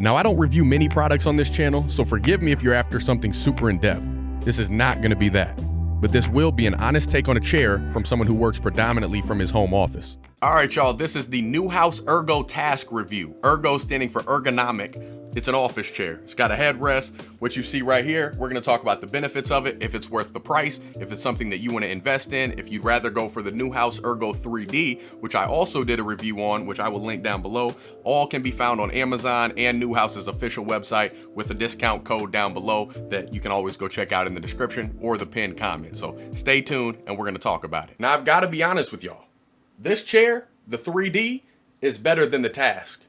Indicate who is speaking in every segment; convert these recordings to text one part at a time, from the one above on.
Speaker 1: Now, I don't review many products on this channel, so forgive me if you're after something super in-depth. This is not going to be that. But this will be an honest take on a chair from someone who works predominantly from his home office. All right, y'all, this is the Newhouse ErgoTask review. Ergo standing for ergonomic. It's an office chair. It's got a headrest, which you see right here. We're gonna talk about the benefits of it, if it's worth the price, if it's something that you wanna invest in, if you'd rather go for the Newhouse Ergo 3D, which I also did a review on, which I will link down below. All can be found on Amazon and Newhouse's official website with a discount code down below that you can always go check out in the description or the pinned comment. So stay tuned and we're gonna talk about it. Now, I've gotta be honest with y'all. This chair, the 3D, is better than the Task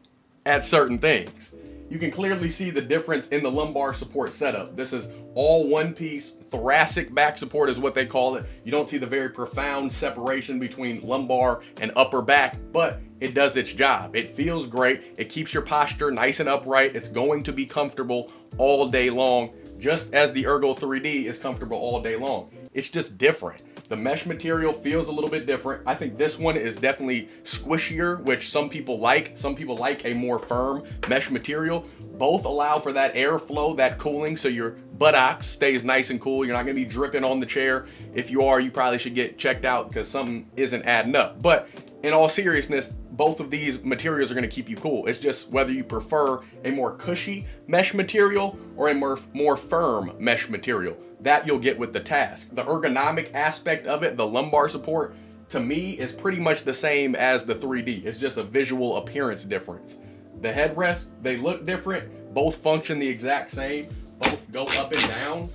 Speaker 1: at certain things. You can clearly see the difference in the lumbar support setup. This is all one piece. Thoracic back support is what they call it. You don't see the very profound separation between lumbar and upper back, but it does its job. It feels great. It keeps your posture nice and upright. It's going to be comfortable all day long, just as the Ergo 3D is comfortable all day long. It's just different. The mesh material feels a little bit different. I think this one is definitely squishier, which some people like. Some people like a more firm mesh material. Both allow for that airflow, that cooling, so your buttocks stays nice and cool. You're not gonna be dripping on the chair. If you are, you probably should get checked out because something isn't adding up. But in all seriousness, both of these materials are gonna keep you cool. It's just whether you prefer a more cushy mesh material or a more firm mesh material. That you'll get with the Task. The ergonomic aspect of it, the lumbar support, to me is pretty much the same as the 3D. It's just a visual appearance difference. The headrests, they look different. Both function the exact same. Both go up and down,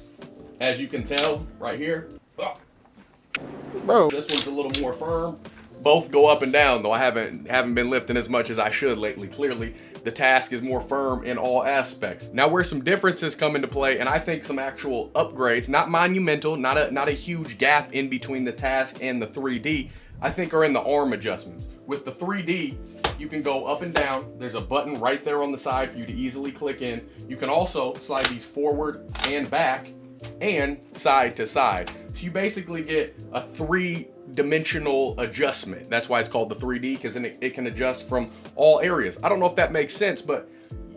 Speaker 1: as you can tell right here. Bro, this one's a little more firm. Both go up and down, though I haven't been lifting as much as I should lately. Clearly, the Task is more firm in all aspects. Now, where some differences come into play, and I think some actual upgrades, not monumental, not a huge gap in between the Task and the 3D, I think are in the arm adjustments. With the 3D, you can go up and down. There's a button right there on the side for you to easily click in. You can also slide these forward and back and side to side. So you basically get a three-dimensional adjustment. That's why it's called the 3D, because then it can adjust from all areas. I don't know if that makes sense, but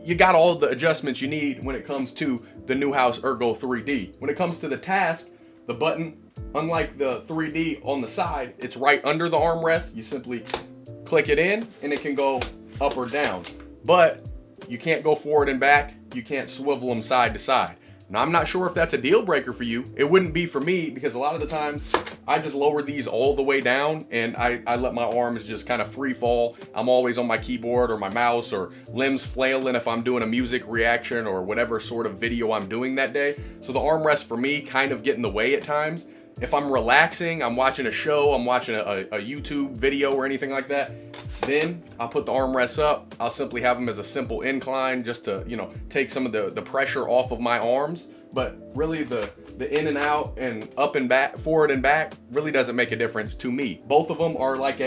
Speaker 1: you got all the adjustments you need when it comes to the Newhouse Ergo 3D. When it comes to the Task, the button, unlike the 3D on the side, it's right under the armrest. You simply click it in and it can go up or down. But you can't go forward and back. You can't swivel them side to side. Now, I'm not sure if that's a deal breaker for you. It wouldn't be for me, because a lot of the times I just lower these all the way down and I let my arms just kind of free fall. I'm always on my keyboard or my mouse, or limbs flailing if I'm doing a music reaction or whatever sort of video I'm doing that day. So the armrest for me kind of get in the way at times. If I'm relaxing, I'm watching a show, I'm watching a YouTube video or anything like that, then I'll put the armrests up. I'll simply have them as a simple incline just to, take some of the pressure off of my arms. But really the in and out and up and back, forward and back really doesn't make a difference to me. Both of them are like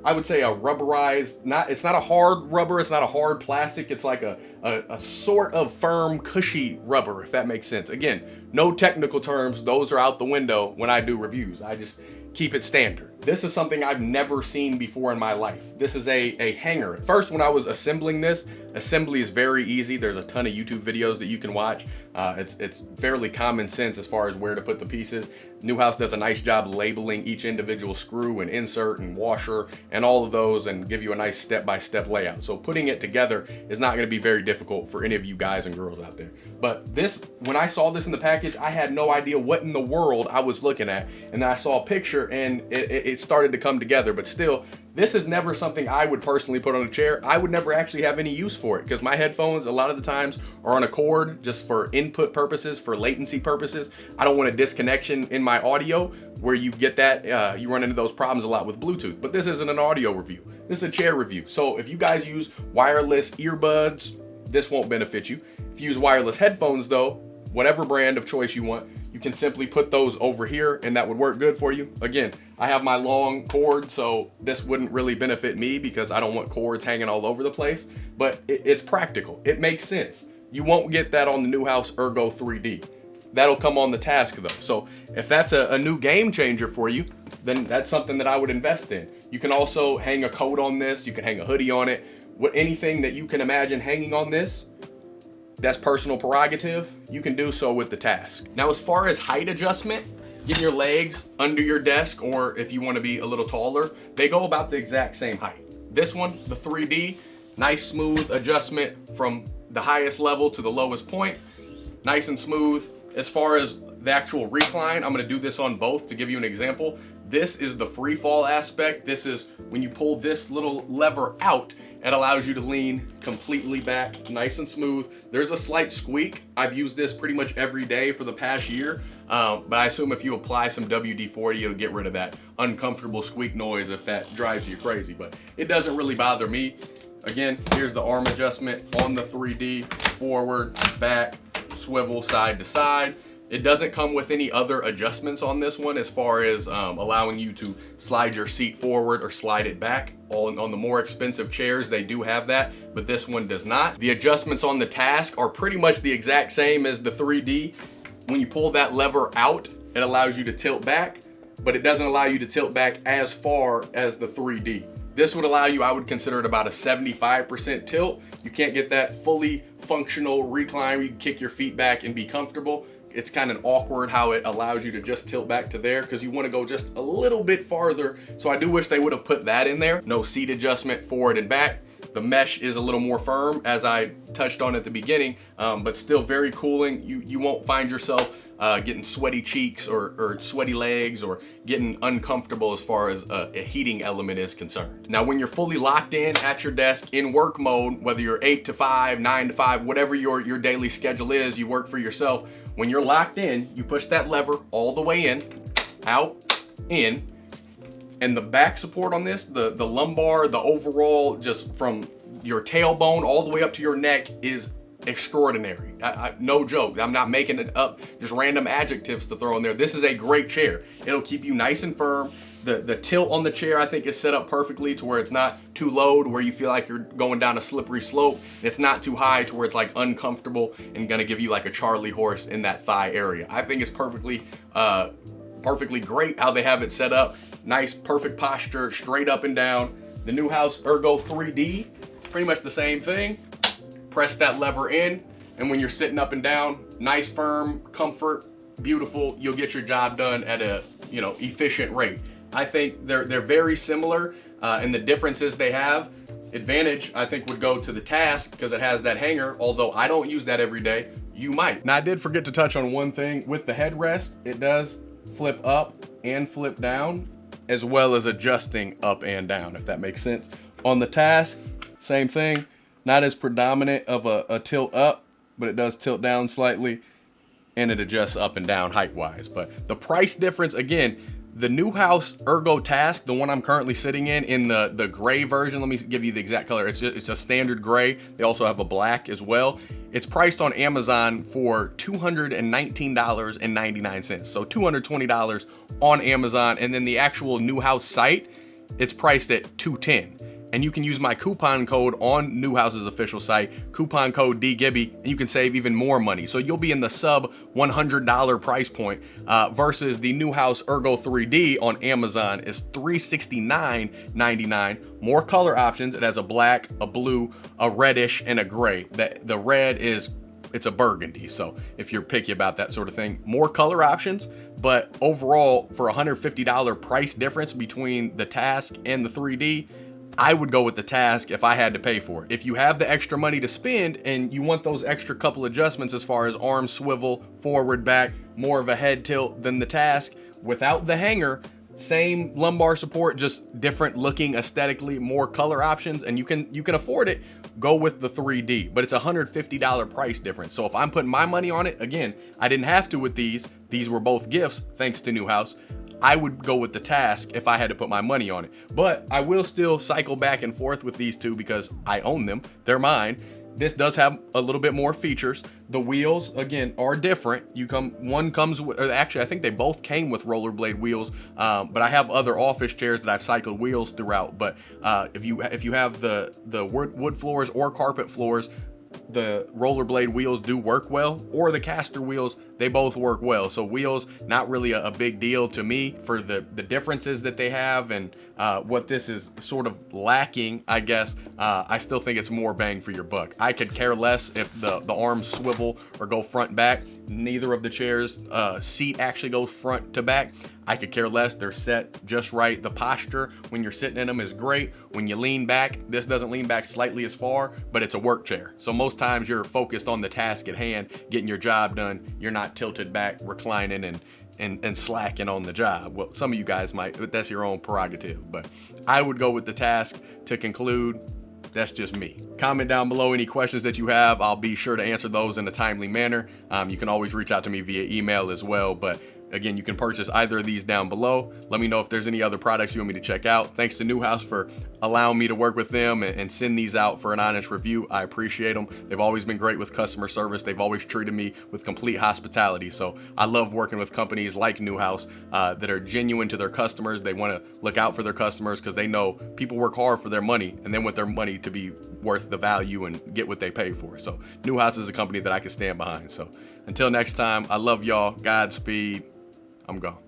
Speaker 1: I would say a rubberized, it's not a hard rubber, it's not a hard plastic, it's like a sort of firm, cushy rubber, if that makes sense. Again, no technical terms, those are out the window when I do reviews. I just keep it standard. This is something I've never seen before in my life. This is a hanger. At first, when I was assembling this, assembly is very easy. There's a ton of YouTube videos that you can watch. It's fairly common sense as far as where to put the pieces. Newhouse does a nice job labeling each individual screw and insert and washer and all of those, and give you a nice step-by-step layout. So putting it together is not going to be very difficult for any of you guys and girls out there. But this, when I saw this in the package, I had no idea what in the world I was looking at. And then I saw a picture and it started to come together. But still, this is never something I would personally put on a chair. I would never actually have any use for it, because my headphones a lot of the times are on a cord just for input purposes, for latency purposes. I don't want a disconnection in my audio where you get that, you run into those problems a lot with Bluetooth. But this isn't an audio review. This is a chair review. So if you guys use wireless earbuds, this won't benefit you. If you use wireless headphones though, whatever brand of choice you want, you can simply put those over here and that would work good for you. Again, I have my long cord, so this wouldn't really benefit me because I don't want cords hanging all over the place, but it's practical. It makes sense. You won't get that on the Newhouse Ergo 3D. That'll come on the Task though. So if that's a new game changer for you, then that's something that I would invest in. You can also hang a coat on this. You can hang a hoodie on it. anything that you can imagine hanging on this, that's personal prerogative. You can do so with the Task. Now, as far as height adjustment, getting your legs under your desk, or if you want to be a little taller, they go about the exact same height. This one, the 3D, nice smooth adjustment from the highest level to the lowest point. Nice and smooth. As far as the actual recline, I'm going to do this on both to give you an example. This is the free fall aspect. This is when you pull this little lever out, it allows you to lean completely back, nice and smooth. There's a slight squeak. I've used this pretty much every day for the past year, but I assume if you apply some WD-40, it'll get rid of that uncomfortable squeak noise if that drives you crazy, but it doesn't really bother me. Again, here's the arm adjustment on the 3D, forward, back, swivel side to side. It doesn't come with any other adjustments on this one as far as allowing you to slide your seat forward or slide it back. On the more expensive chairs, they do have that, but this one does not. The adjustments on the Task are pretty much the exact same as the 3D. When you pull that lever out, it allows you to tilt back, but it doesn't allow you to tilt back as far as the 3D. This would allow you, I would consider it about a 75% tilt. You can't get that fully functional recline where you can kick your feet back and be comfortable. It's kind of awkward how it allows you to just tilt back to there because you want to go just a little bit farther. So I do wish they would have put that in there. No seat adjustment forward and back. The mesh is a little more firm, as I touched on at the beginning, but still very cooling. You won't find yourself getting sweaty cheeks or sweaty legs or getting uncomfortable as far as a heating element is concerned. Now, when you're fully locked in at your desk in work mode, whether you're 8 to 5, 9 to 5, whatever your daily schedule is, you work for yourself. When you're locked in, you push that lever all the way in, out, in, and the back support on this, the lumbar, the overall, just from your tailbone all the way up to your neck is extraordinary. No joke. I'm not making it up, just random adjectives to throw in there. This is a great chair. It'll keep you nice and firm. The tilt on the chair, I think, is set up perfectly to where it's not too low to where you feel like you're going down a slippery slope. It's not too high to where it's like uncomfortable and gonna give you like a Charlie horse in that thigh area. I think it's perfectly great how they have it set up. Nice, perfect posture, straight up and down. The Newhouse Ergo 3D, pretty much the same thing. Press that lever in, and when you're sitting up and down, nice, firm, comfort, beautiful. You'll get your job done at a efficient rate. I think they're very similar, and the differences they have. Advantage, I think, would go to the Task because it has that hanger, although I don't use that every day. You might. Now, I did forget to touch on one thing. With the headrest, it does flip up and flip down, as well as adjusting up and down, if that makes sense. On the Task, same thing. Not as predominant of a tilt up, but it does tilt down slightly, and it adjusts up and down height-wise. But the price difference, again, the Newhouse ErgoTask, the one I'm currently sitting in the gray version, let me give you the exact color. It's a standard gray. They also have a black as well. It's priced on Amazon for $219.99. So $220 on Amazon. And then the actual Newhouse site, it's priced at $210. And you can use my coupon code on Newhouse's official site, coupon code dgibby, and you can save even more money. So you'll be in the sub $100 price point versus the Newhouse Ergo 3D on Amazon is $369.99. More color options. It has a black, a blue, a reddish, and a gray. The red it's a burgundy. So if you're picky about that sort of thing, more color options. But overall, for $150 price difference between the Task and the 3D, I would go with the Task if I had to pay for it. If you have the extra money to spend and you want those extra couple adjustments as far as arm swivel, forward, back, more of a head tilt than the Task, without the hanger, same lumbar support, just different looking aesthetically, more color options, and you can afford it, go with the 3D. But it's a $150 price difference. So if I'm putting my money on it, again, I didn't have to with these. These were both gifts, thanks to Newhouse. I would go with the Task if I had to put my money on it. But I will still cycle back and forth with these two because I own them. They're mine. This does have a little bit more features. The wheels, again, are different. One comes with, or actually, I think they both came with rollerblade wheels. But I have other office chairs that I've cycled wheels throughout. But if you have the wood floors or carpet floors, the rollerblade wheels do work well, or the caster wheels, they both work well. So wheels, not really a big deal to me for the differences that they have, and what this is sort of lacking, I guess. I still think it's more bang for your buck. I could care less if the arms swivel or go front back. Neither of the chairs seat actually goes front to back. I could care less. They're set just right. The posture when you're sitting in them is great. When you lean back, this doesn't lean back slightly as far, but it's a work chair. So most times you're focused on the task at hand, getting your job done. You're not tilted back, reclining and slacking on the job. Well, some of you guys might, but that's your own prerogative. But I would go with the task to conclude. That's just me. Comment down below any questions that you have. I'll be sure to answer those in a timely manner. You can always reach out to me via email as well. But again, you can purchase either of these down below. Let me know if there's any other products you want me to check out. Thanks to Newhouse for allowing me to work with them and send these out for an honest review. I appreciate them. They've always been great with customer service. They've always treated me with complete hospitality. So I love working with companies like Newhouse that are genuine to their customers. They want to look out for their customers because they know people work hard for their money, and they want their money to be worth the value and get what they pay for. So Newhouse is a company that I can stand behind. So until next time, I love y'all. Godspeed. I'm gone.